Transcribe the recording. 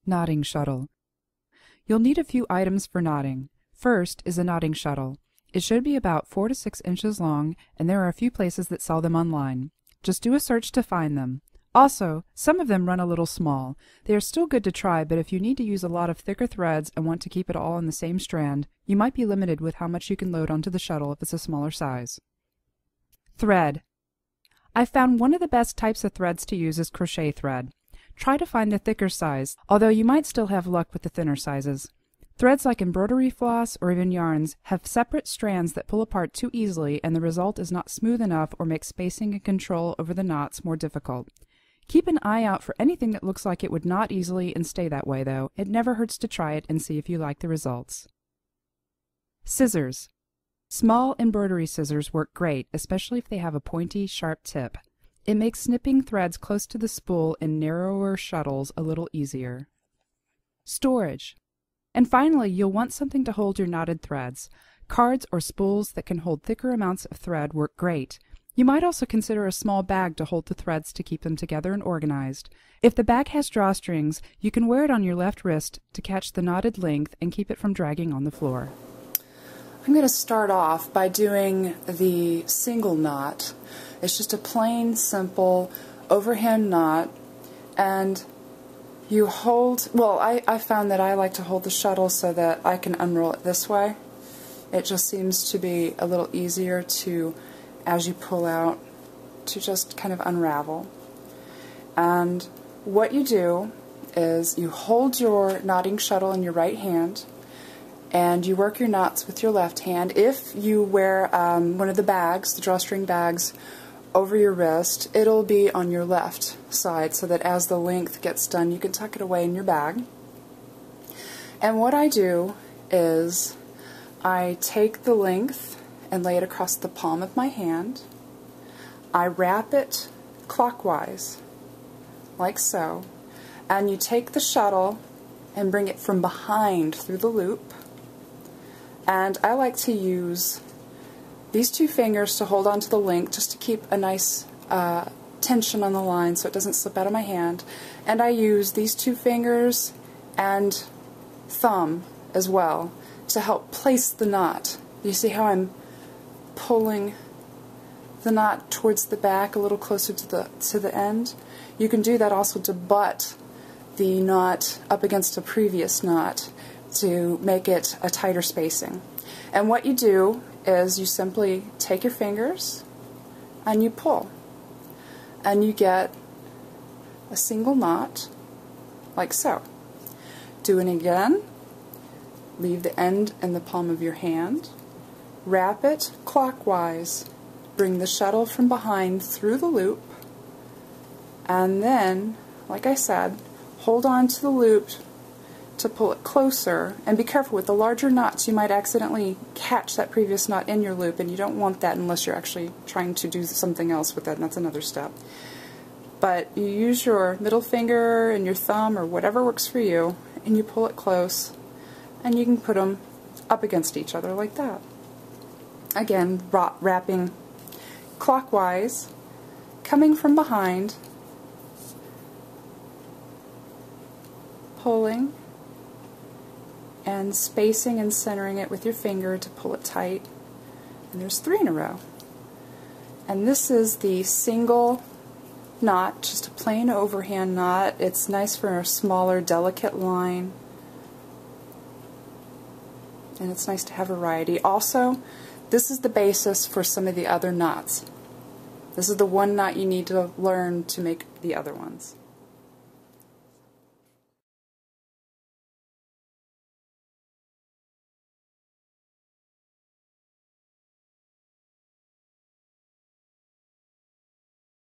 Knotting shuttle. You'll need a few items for knotting. First is a knotting shuttle. It should be about 4 to 6 inches long, and there are a few places that sell them online. Just do a search to find them. Also, some of them run a little small. They are still good to try, but if you need to use a lot of thicker threads and want to keep it all on the same strand, you might be limited with how much you can load onto the shuttle if it's a smaller size. Thread. I found one of the best types of threads to use is crochet thread. Try to find the thicker size, although you might still have luck with the thinner sizes. Threads like embroidery floss or even yarns have separate strands that pull apart too easily, and the result is not smooth enough or makes spacing and control over the knots more difficult. Keep an eye out for anything that looks like it would knot easily and stay that way, though. It never hurts to try it and see if you like the results. Scissors. Small embroidery scissors work great, especially if they have a pointy, sharp tip. It makes snipping threads close to the spool in narrower shuttles a little easier. Storage. And finally, you'll want something to hold your knotted threads. Cards or spools that can hold thicker amounts of thread work great. You might also consider a small bag to hold the threads to keep them together and organized. If the bag has drawstrings, you can wear it on your left wrist to catch the knotted length and keep it from dragging on the floor. I'm going to start off by doing the single knot. It's just a plain, simple overhand knot, and you hold, well, I found that I like to hold the shuttle so that I can unroll it this way. It just seems to be a little easier to, as you pull out, to just kind of unravel. And what you do is you hold your knotting shuttle in your right hand, and you work your knots with your left hand. If you wear one of the bags, the drawstring bags, over your wrist, it'll be on your left side so that as the length gets done you can tuck it away in your bag. And what I do is I take the length and lay it across the palm of my hand. I wrap it clockwise, like so, and you take the shuttle and bring it from behind through the loop. And I like to use these two fingers to hold onto the link just to keep a nice tension on the line so it doesn't slip out of my hand. And I use these two fingers and thumb as well to help place the knot. You see how I'm pulling the knot towards the back a little closer to the end? You can do that also to butt the knot up against a previous knot to make it a tighter spacing. And what you do is you simply take your fingers and you pull, and you get a single knot like so. Do it again. Leave the end in the palm of your hand, wrap it clockwise, bring the shuttle from behind through the loop, and then, like I said, hold on to the loop to pull it closer, and be careful with the larger knots. You might accidentally catch that previous knot in your loop, and you don't want that unless you're actually trying to do something else with that, and that's another step. But you use your middle finger and your thumb or whatever works for you, and you pull it close, and you can put them up against each other like that. Again, wrapping clockwise, coming from behind, pulling, and spacing and centering it with your finger to pull it tight. And there's 3 in a row. And this is the single knot, just a plain overhand knot. It's nice for a smaller, delicate line. And it's nice to have variety. Also, this is the basis for some of the other knots. This is the one knot you need to learn to make the other ones.